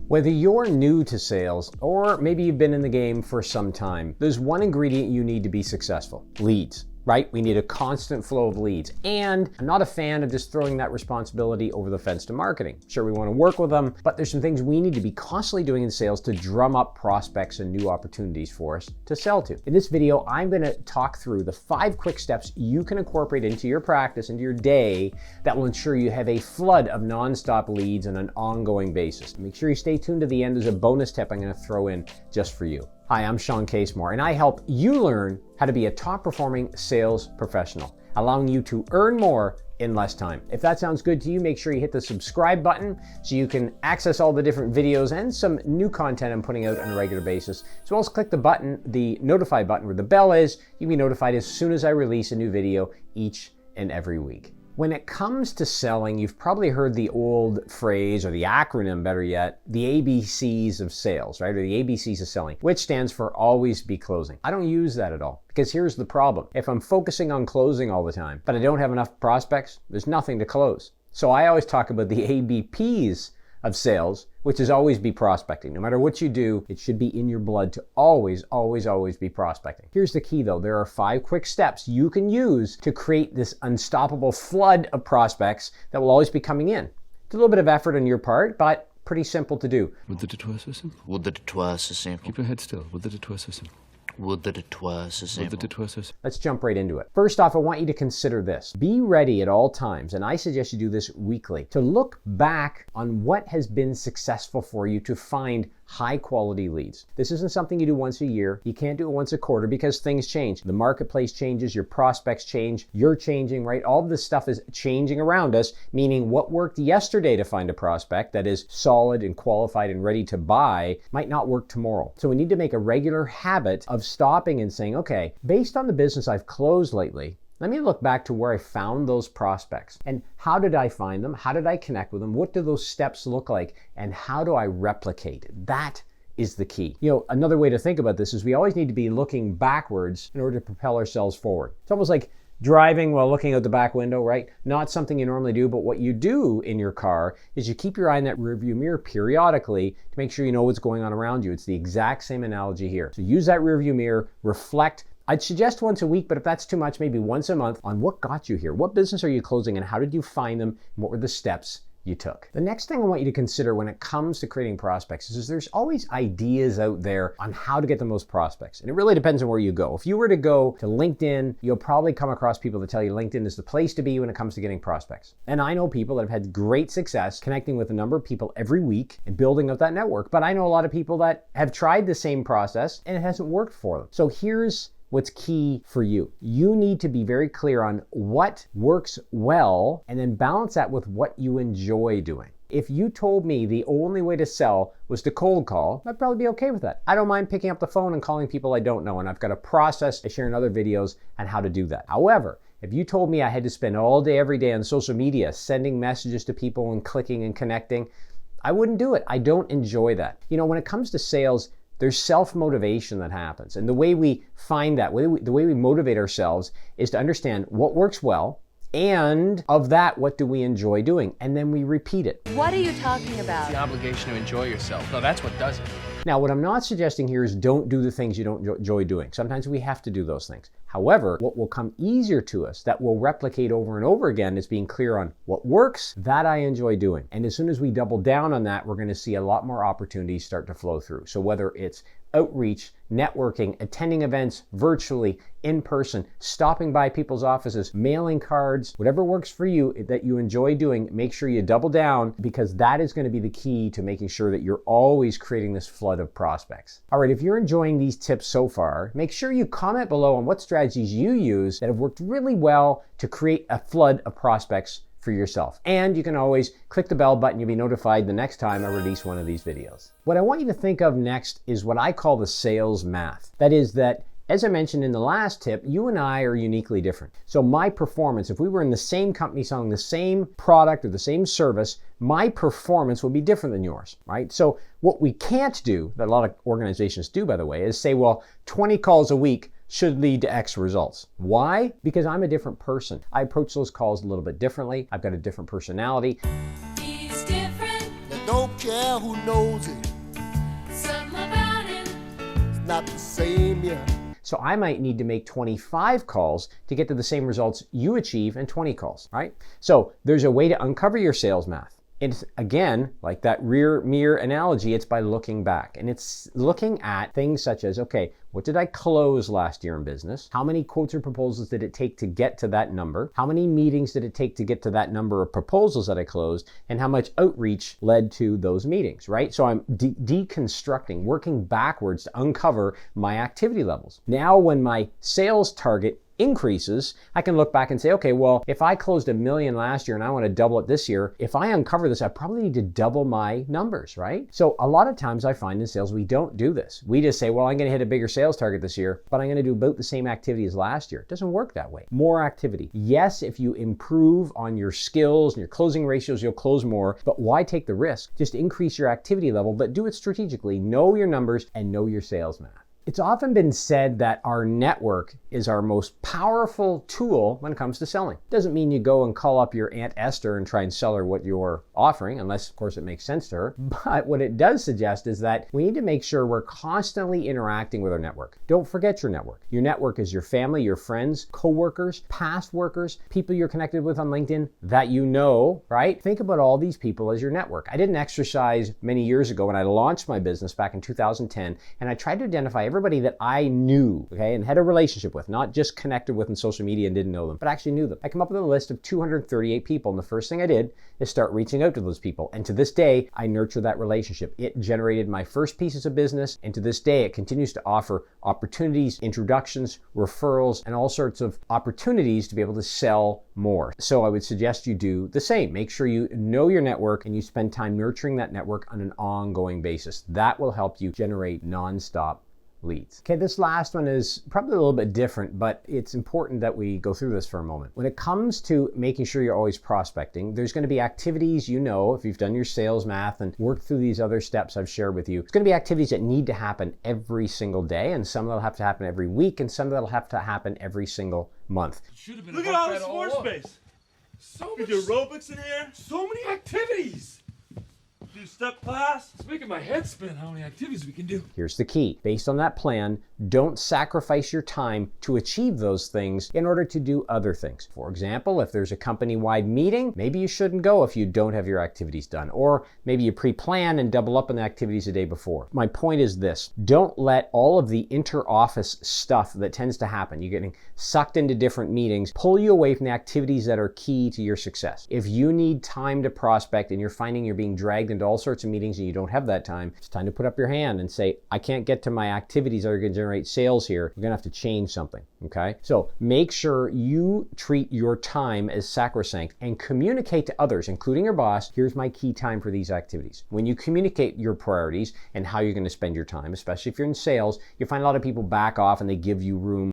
Whether you're new to sales or maybe you've been in the game for some time, there's one ingredient you need to be successful: leads. Right? We need a constant flow of leads. And I'm not a fan of just throwing that responsibility over the fence to marketing. Sure, we want to work with them, but there's some things we need to be constantly doing in sales to drum up prospects and new opportunities for us to sell to. In this video, I'm going to talk through the 5 quick steps you can incorporate into your practice, into your day, that will ensure you have a flood of nonstop leads on an ongoing basis. Make sure you stay tuned to the end. There's a bonus tip I'm going to throw in just for you. Hi, I'm Shawn Casemore, and I help you learn how to be a top-performing sales professional, allowing you to earn more in less time. If that sounds good to you, make sure you hit the subscribe button so you can access all the different videos and some new content I'm putting out on a regular basis. As well as click the button, the notify button where the bell is. You'll be notified as soon as I release a new video each and every week. When it comes to selling, you've probably heard the old phrase, or the acronym better yet, the ABCs of sales, right? Or the ABCs of selling, which stands for always be closing. I don't use that at all, because here's the problem. If I'm focusing on closing all the time, but I don't have enough prospects, there's nothing to close. So I always talk about the ABPs of sales, which is always be prospecting. No matter what you do, it should be in your blood to always, always, always be prospecting. Here's the key though. There are 5 quick steps you can use to create this unstoppable flood of prospects that will always be coming in. It's a little bit of effort on your part, but pretty simple to do. Would that it were so simple? Would that it were so simple? Keep your head still. Would that it were so simple? Would that it were so simple? Would that it were so simple? Let's jump right into it. First off, I want you to consider this. Be ready at all times, and I suggest you do this weekly, to look back on what has been successful for you to find high quality leads. This isn't something you do once a year. You can't do it once a quarter because things change. The marketplace changes, your prospects change, you're changing, right? All of this stuff is changing around us, meaning what worked yesterday to find a prospect that is solid and qualified and ready to buy might not work tomorrow. So we need to make a regular habit of stopping and saying, okay, based on the business I've closed lately, let me look back to where I found those prospects and how did I find them? How did I connect with them? What do those steps look like? And how do I replicate it? That is the key. You know, another way to think about this is we always need to be looking backwards in order to propel ourselves forward. It's almost like driving while looking out the back window, right? Not something you normally do, but what you do in your car is you keep your eye in that rearview mirror periodically to make sure you know what's going on around you. It's the exact same analogy here. So use that rearview mirror, reflect. I'd suggest once a week, but if that's too much, maybe once a month on what got you here. What business are you closing and how did you find them? And what were the steps you took? The next thing I want you to consider when it comes to creating prospects is there's always ideas out there on how to get the most prospects. And it really depends on where you go. If you were to go to LinkedIn, you'll probably come across people that tell you LinkedIn is the place to be when it comes to getting prospects. And I know people that have had great success connecting with a number of people every week and building up that network. But I know a lot of people that have tried the same process and it hasn't worked for them. So here's what's key for you. You need to be very clear on what works well and then balance that with what you enjoy doing. If you told me the only way to sell was to cold call, I'd probably be okay with that. I don't mind picking up the phone and calling people I don't know, and I've got a process I share in other videos on how to do that. However, if you told me I had to spend all day, every day on social media, sending messages to people and clicking and connecting, I wouldn't do it. I don't enjoy that. You know, when it comes to sales, there's self-motivation that happens. And the way we find that, the way we motivate ourselves is to understand what works well, and of that, what do we enjoy doing? And then we repeat it. What are you talking about? It's the obligation to enjoy yourself. No, that's what does it. Now, what I'm not suggesting here is don't do the things you don't enjoy doing. Sometimes we have to do those things. However, what will come easier to us that we'll replicate over and over again is being clear on what works, that I enjoy doing. And as soon as we double down on that, we're going to see a lot more opportunities start to flow through. So whether it's outreach, networking, attending events virtually, in person, stopping by people's offices, mailing cards, whatever works for you that you enjoy doing, make sure you double down because that is going to be the key to making sure that you're always creating this flood of prospects. All right, if you're enjoying these tips so far, make sure you comment below on what strategies you use that have worked really well to create a flood of prospects for yourself. And you can always click the bell button. You'll be notified the next time I release one of these videos. What I want you to think of next is what I call the sales math. That is that, as I mentioned in the last tip, you and I are uniquely different. So my performance, if we were in the same company selling the same product or the same service, my performance will be different than yours, right? So what we can't do, that a lot of organizations do, by the way, is say, well, 20 calls a week should lead to X results. Why? Because I'm a different person. I approach those calls a little bit differently. I've got a different personality. He's different. The dope care who knows it. Something about it. It's not the same, yeah. So I might need to make 25 calls to get to the same results you achieve in 20 calls, right? So there's a way to uncover your sales math. It's, again, like that rear mirror analogy, it's by looking back. And it's looking at things such as, okay, what did I close last year in business? How many quotes or proposals did it take to get to that number? How many meetings did it take to get to that number of proposals that I closed? And how much outreach led to those meetings, right? So I'm deconstructing, working backwards to uncover my activity levels. Now, when my sales target increases, I can look back and say, okay, well, if I closed $1 million last year and I want to double it this year, if I uncover this, I probably need to double my numbers, right? So a lot of times I find in sales, we don't do this. We just say, well, I'm going to hit a bigger sales target this year, but I'm going to do about the same activity as last year. It doesn't work that way. More activity. Yes, if you improve on your skills and your closing ratios, you'll close more, but why take the risk? Just increase your activity level, but do it strategically. Know your numbers and know your sales math. It's often been said that our network is our most powerful tool when it comes to selling. Doesn't mean you go and call up your Aunt Esther and try and sell her what you're offering, unless, of course, it makes sense to her. But what it does suggest is that we need to make sure we're constantly interacting with our network. Don't forget your network. Your network is your family, your friends, coworkers, past workers, people you're connected with on LinkedIn that you know, right? Think about all these people as your network. I did an exercise many years ago when I launched my business back in 2010, and I tried to identify everybody that I knew, okay, and had a relationship with, not just connected with in social media and didn't know them, but actually knew them. I come up with a list of 238 people, and the first thing I did is start reaching out to those people. And to this day, I nurture that relationship. It generated my first pieces of business, and to this day, it continues to offer opportunities, introductions, referrals, and all sorts of opportunities to be able to sell more. So I would suggest you do the same. Make sure you know your network and you spend time nurturing that network on an ongoing basis. That will help you generate nonstop leads. Okay, this last one is probably a little bit different, but it's important that we go through this for a moment. When it comes to making sure you're always prospecting, there's going to be activities, you know, if you've done your sales math and worked through these other steps I've shared with you, it's going to be activities that need to happen every single day, and some that'll have to happen every week, and some that'll have to happen every single month. Look at all this floor space. So much aerobics in here. So many activities. Do step class. It's making my head spin how many activities we can do. Here's the key. Based on that plan, don't sacrifice your time to achieve those things in order to do other things. For example, if there's a company-wide meeting, maybe you shouldn't go if you don't have your activities done. Or maybe you pre-plan and double up on the activities the day before. My point is this. Don't let all of the inter-office stuff that tends to happen, you're getting sucked into different meetings, pull you away from the activities that are key to your success. If you need time to prospect and you're finding you're being dragged into all sorts of meetings and you don't have that time, it's time to put up your hand and say, I can't get to my activities that are going to generate sales here. We're going to have to change something, okay? So make sure you treat your time as sacrosanct and communicate to others, including your boss, here's my key time for these activities. When you communicate your priorities and how you're going to spend your time, especially if you're in sales, you find a lot of people back off and they give you room.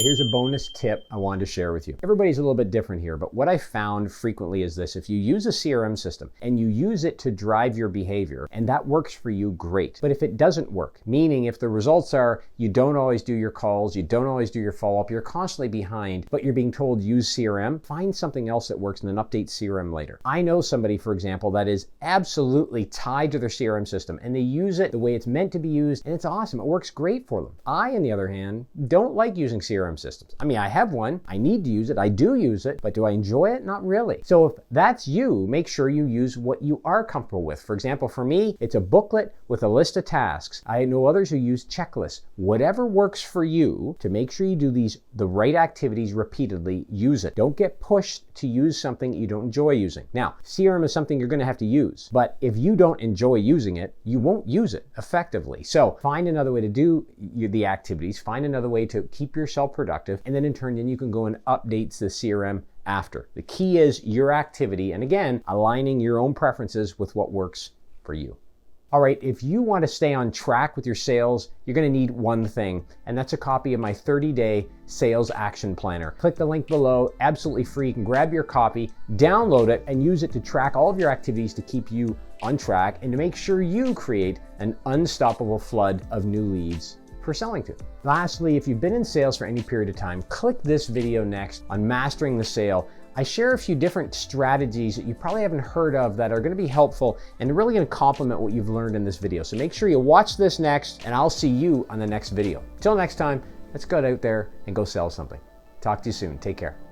Here's a bonus tip I wanted to share with you. Everybody's a little bit different here, but what I found frequently is this. If you use a CRM system and you use it to drive your behavior, and that works for you, great. But if it doesn't work, meaning if the results are you don't always do your calls, you don't always do your follow-up, you're constantly behind, but you're being told use CRM, find something else that works and then update CRM later. I know somebody, for example, that is absolutely tied to their CRM system and they use it the way it's meant to be used, and it's awesome. It works great for them. I, on the other hand, don't like using CRM systems. I mean, I have one, I need to use it, I do use it, but do I enjoy it? Not really. So if that's you, make sure you use what you are comfortable with. For example, for me, it's a booklet with a list of tasks. I know others who use checklists. Whatever works for you to make sure you do the right activities repeatedly, use it. Don't get pushed to use something you don't enjoy using. Now, CRM is something you're going to have to use, but if you don't enjoy using it, you won't use it effectively. So find another way to do the activities, find another way to keep yourself productive, and then in turn, you can go and update the CRM after. The key is your activity, and again, aligning your own preferences with what works for you. All right, if you want to stay on track with your sales, you're going to need one thing, and that's a copy of my 30-day sales action planner. Click the link below, absolutely free. You can grab your copy, download it, and use it to track all of your activities to keep you on track and to make sure you create an unstoppable flood of new leads for selling to. Lastly, if you've been in sales for any period of time, click this video next on mastering the sale. I share a few different strategies that you probably haven't heard of that are going to be helpful and really going to complement what you've learned in this video. So make sure you watch this next, and I'll see you on the next video. Till next time, let's go out there and go sell something. Talk to you soon. Take care.